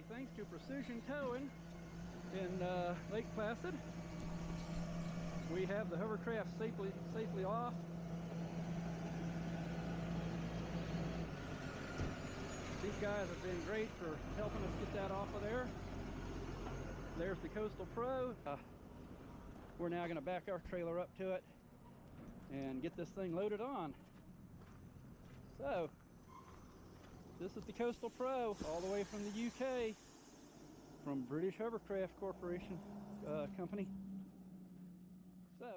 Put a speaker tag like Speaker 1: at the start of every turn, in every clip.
Speaker 1: Alrighty, thanks to Precision Towing in Lake Placid, we have the hovercraft safely off. These guys have been great for helping us get that off of there. There's the Coastal Pro. We're now going to back our trailer up to it and get this thing loaded on. So, this is the Coastal Pro, all the way from the UK, from British Hovercraft Corporation Company. So,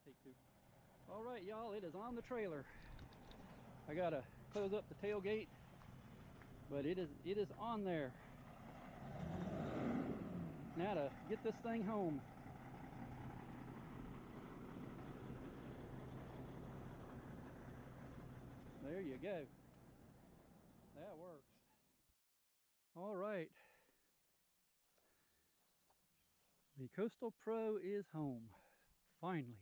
Speaker 1: take two. All right, y'all, it is on the trailer. I gotta close up the tailgate, but it is on there. Now to get this thing home. There you go. That works. All right. The Coastal Pro is home. Finally.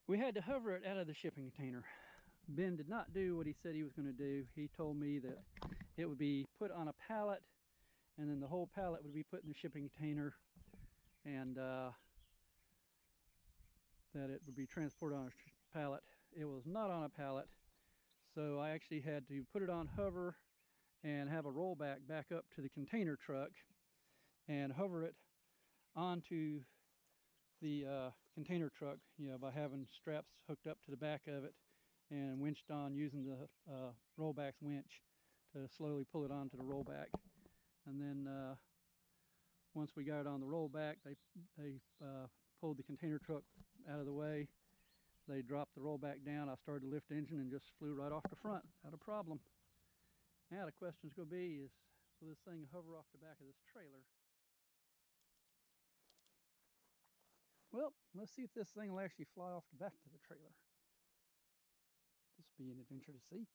Speaker 1: We had to hover it out of the shipping container. Ben did not do what he said he was going to do. He told me that it would be put on a pallet, and then the whole pallet would be put in the shipping container, and that it would be transported on a pallet. It was not on a pallet, so I actually had to put it on hover and have a rollback back up to the container truck and hover it onto the container truck, you know, by having straps hooked up to the back of it and winched on using the rollback's winch to slowly pull it onto the rollback. And then once we got it on the rollback, they pulled the container truck out of the way. They dropped the rollback down. I started to lift the engine and just flew right off the front, not a problem. Now the question's going to be is, will this thing hover off the back of this trailer? Well, let's see if this thing will actually fly off the back of the trailer. This will be an adventure to see.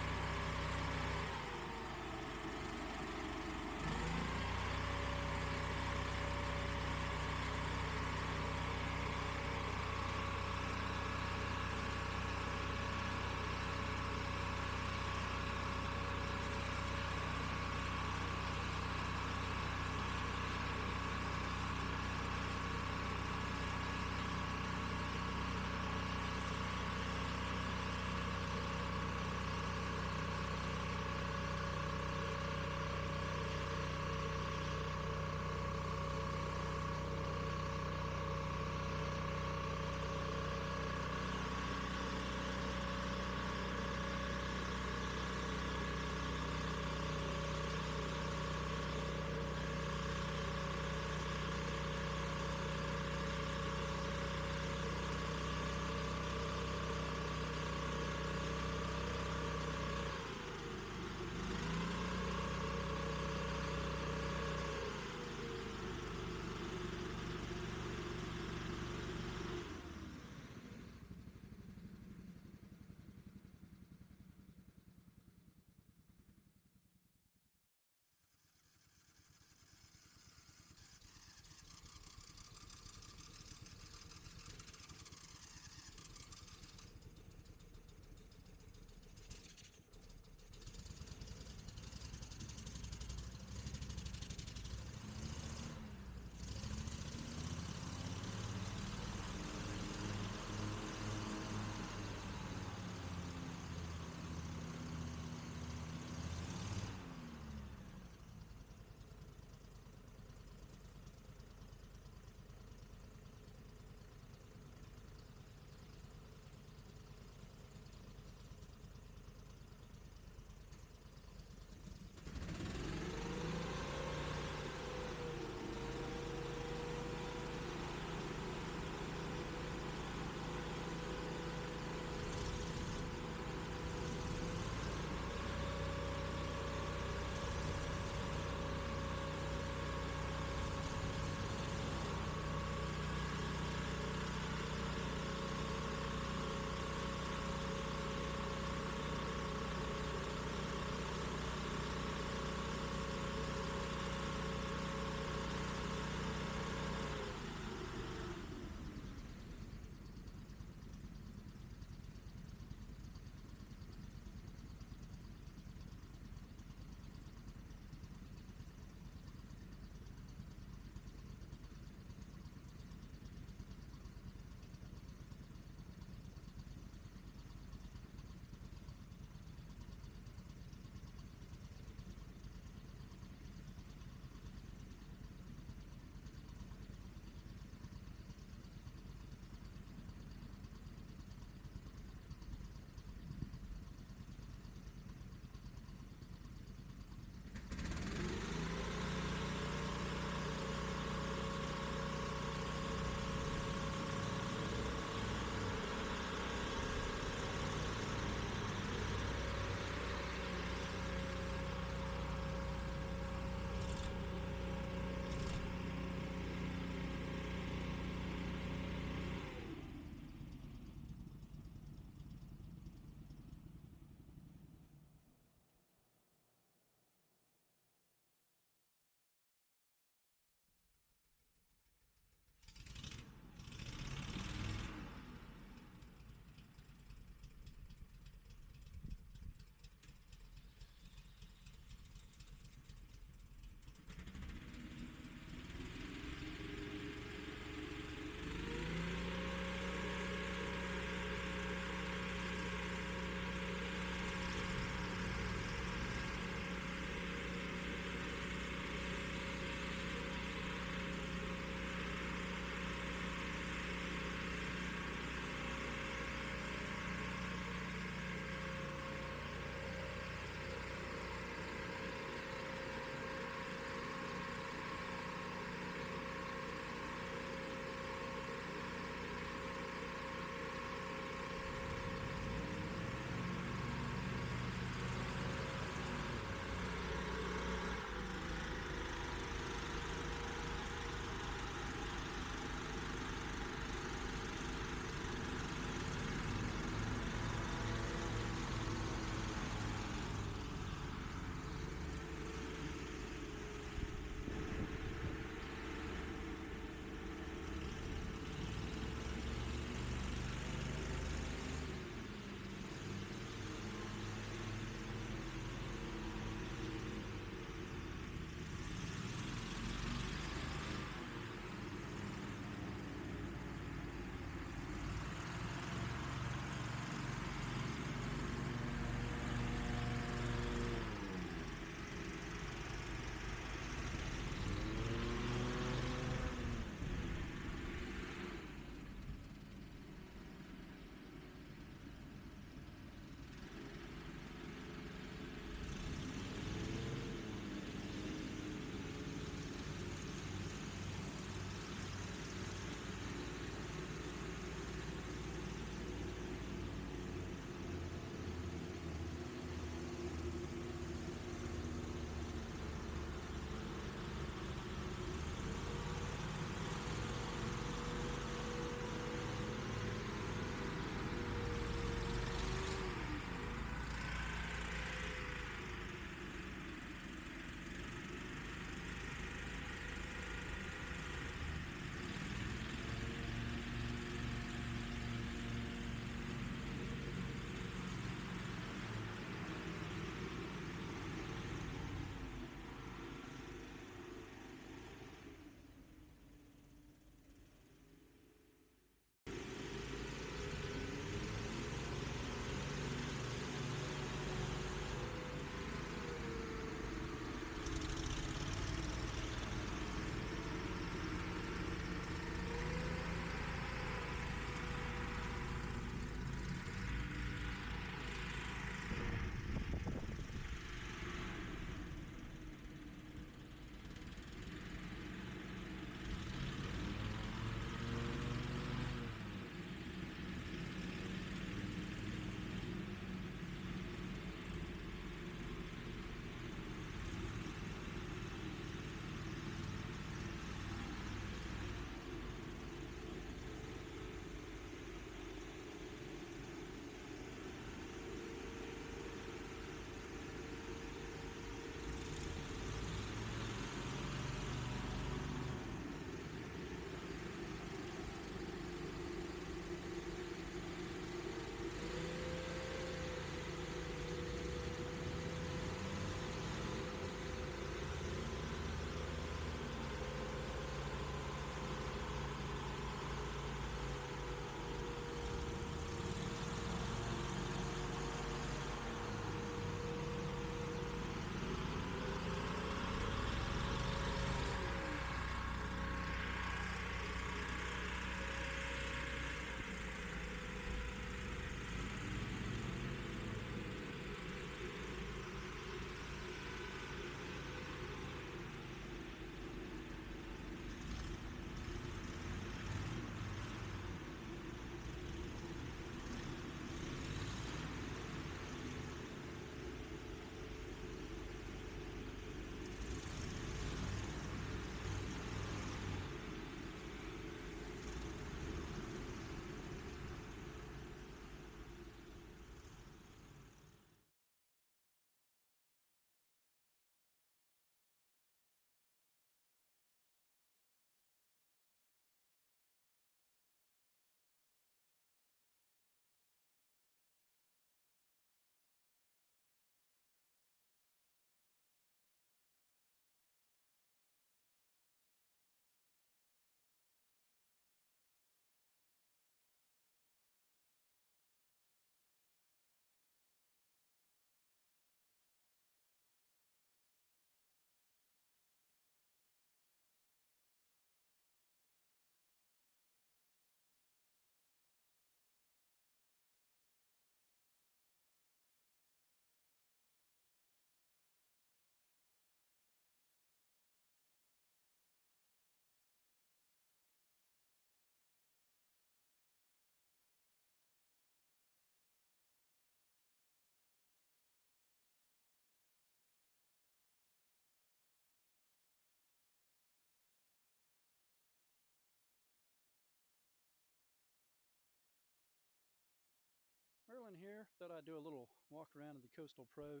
Speaker 1: there. Thought I'd do a little walk around of the Coastal Pro.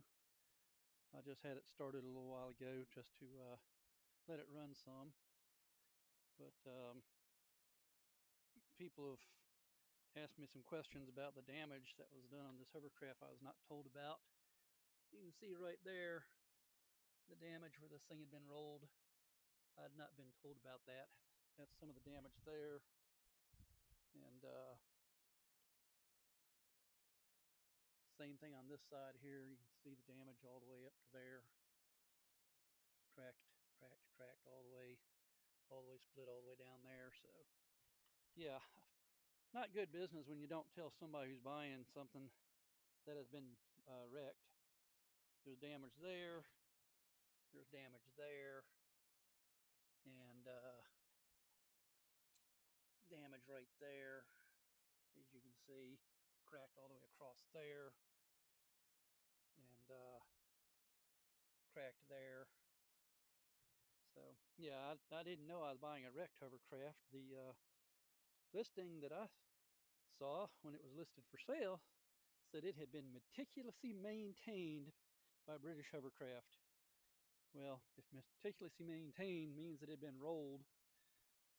Speaker 1: I just had it started a little while ago just to let it run some. But people have asked me some questions about the damage that was done on this hovercraft I was not told about. You can see right there the damage where this thing had been rolled. I had not been told about that. That's some of the damage there. And same thing on this side here. You can see the damage all the way up to there. Cracked all the way split all the way down there. So yeah, not good business when you don't tell somebody who's buying something that has been wrecked. There's damage there, there's damage there, and damage right there, as you can see, cracked all the way across there, and cracked there. So yeah, I didn't know I was buying a wrecked hovercraft. The listing that I saw when it was listed for sale said it had been meticulously maintained by British Hovercraft. Well, if meticulously maintained means that it had been rolled,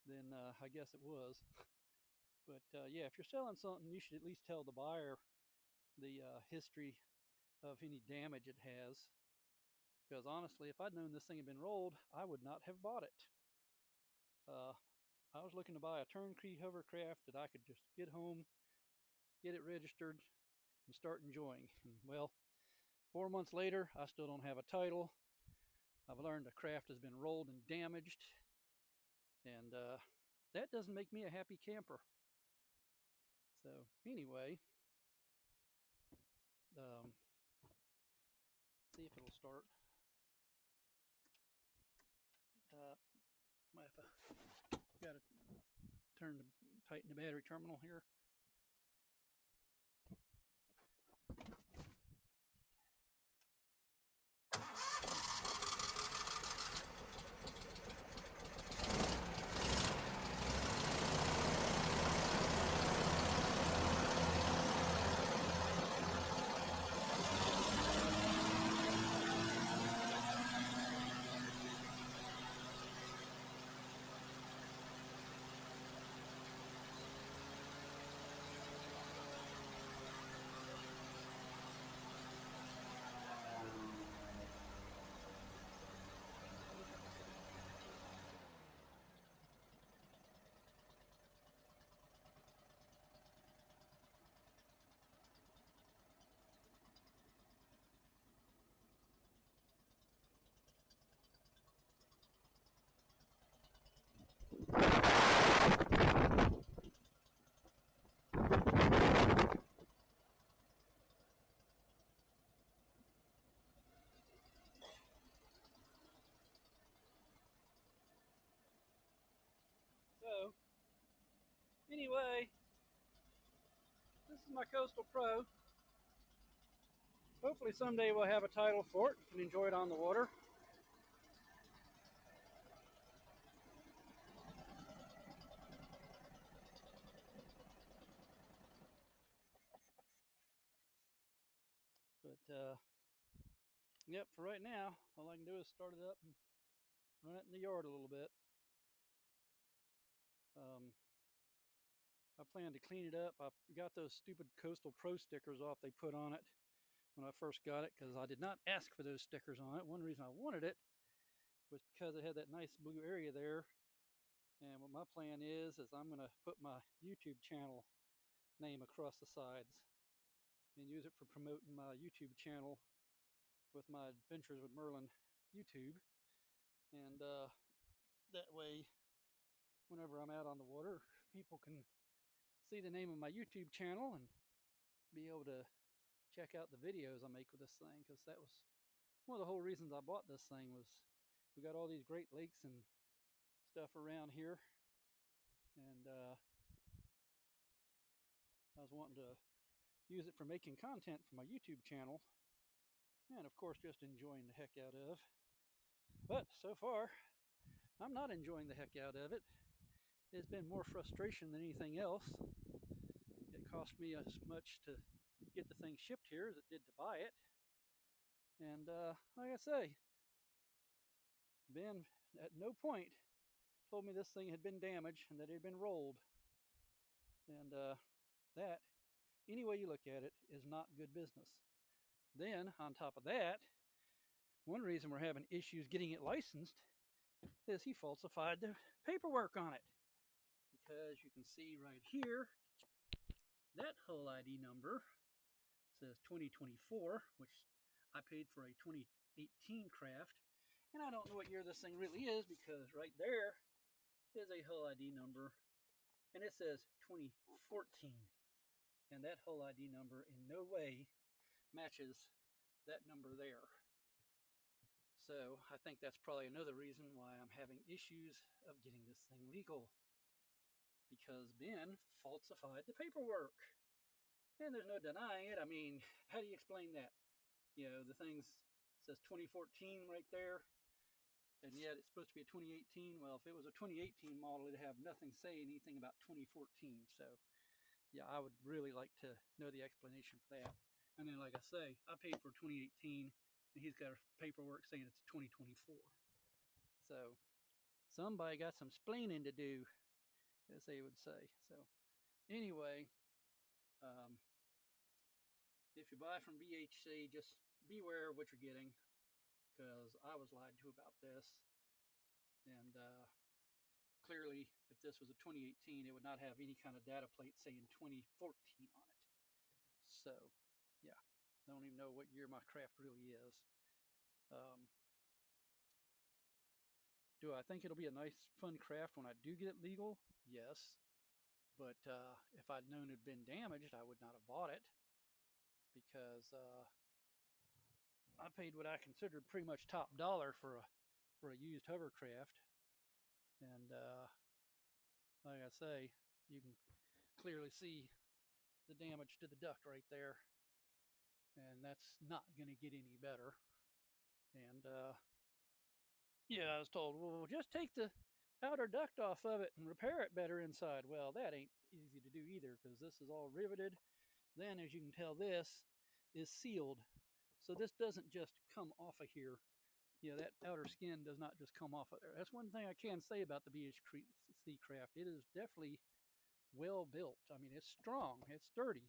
Speaker 1: then I guess it was. But yeah, if you're selling something, you should at least tell the buyer the history of any damage it has. Because honestly, if I'd known this thing had been rolled, I would not have bought it. I was looking to buy a turnkey hovercraft that I could just get home, get it registered, and start enjoying. And well, 4 months later, I still don't have a title. I've learned the craft has been rolled and damaged, and that doesn't make me a happy camper. So anyway, see if it'll start. Might have got to tighten the battery terminal here. So anyway, this is my Coastal Pro. Hopefully someday we'll have a title for it and enjoy it on the water. But yep, for right now, all I can do is start it up and run it in the yard a little bit. I plan to clean it up. I got those stupid Coastal Pro stickers off they put on it when I first got it, because I did not ask for those stickers on it. One reason I wanted it was because it had that nice blue area there. And what my plan is I'm going to put my YouTube channel name across the sides and use it for promoting my YouTube channel with my Adventures with Merlin YouTube. And that way, whenever I'm out on the water, people can see the name of my YouTube channel and be able to check out the videos I make with this thing, because that was one of the whole reasons I bought this thing. Was we got all these great lakes and stuff around here, and I was wanting to use it for making content for my YouTube channel, and of course just enjoying the heck out of. But so far I'm not enjoying the heck out of it. It's been more frustration than anything else. It cost me as much to get the thing shipped here as it did to buy it. And like I say, Ben at no point told me this thing had been damaged and that it had been rolled. And that, any way you look at it, is not good business. Then, on top of that, one reason we're having issues getting it licensed is he falsified the paperwork on it. Because you can see right here, that hull ID number says 2024, which I paid for a 2018 craft. And I don't know what year this thing really is because right there is a hull ID number and it says 2014. And that hull ID number in no way matches that number there. So I think that's probably another reason why I'm having issues of getting this thing legal. Because Ben falsified the paperwork. And there's no denying it. I mean, how do you explain that? You know, the thing says 2014 right there, and yet it's supposed to be a 2018. Well, if it was a 2018 model, it'd have nothing say anything about 2014. So, yeah, I would really like to know the explanation for that. And then, like I say, I paid for 2018, and he's got paperwork saying it's 2024. So, somebody got some splaining to do, as they would say. So, anyway, if you buy from B.H.C, just beware of what you're getting, because I was lied to about this. And clearly, if this was a 2018, it would not have any kind of data plate saying 2014 on it. So, yeah, I don't even know what year my craft really is. Do I think it'll be a nice, fun craft when I do get it legal? Yes. But if I'd known it had been damaged, I would not have bought it, because I paid what I considered pretty much top dollar for a used hovercraft. And like I say, you can clearly see the damage to the duct right there, and that's not going to get any better. And yeah, I was told, well, just take the outer duct off of it and repair it better inside. Well, that ain't easy to do either, because this is all riveted. Then, as you can tell, this is sealed, so this doesn't just come off of here. Yeah, that outer skin does not just come off of there. That's one thing I can say about the B.H.C craft. It is definitely well built. I mean, it's strong, it's sturdy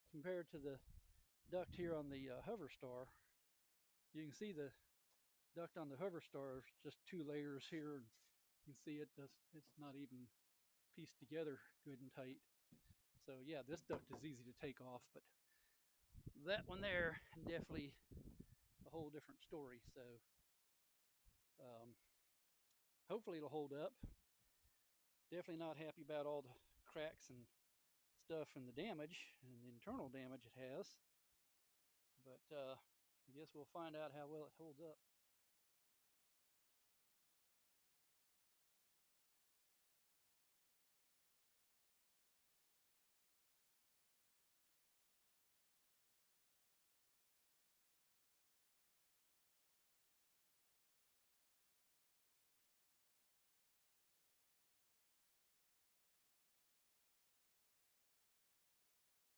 Speaker 1: compared to the duct here on the Hoverstar. You can see the duct on the Hoverstar is just 2 layers here, and you can see it's not even pieced together good and tight. So yeah, this duct is easy to take off, but that one there, definitely a whole different story. So hopefully it'll hold up. Definitely not happy about all the cracks and stuff and the damage and the internal damage it has. But I guess we'll find out how well it holds up.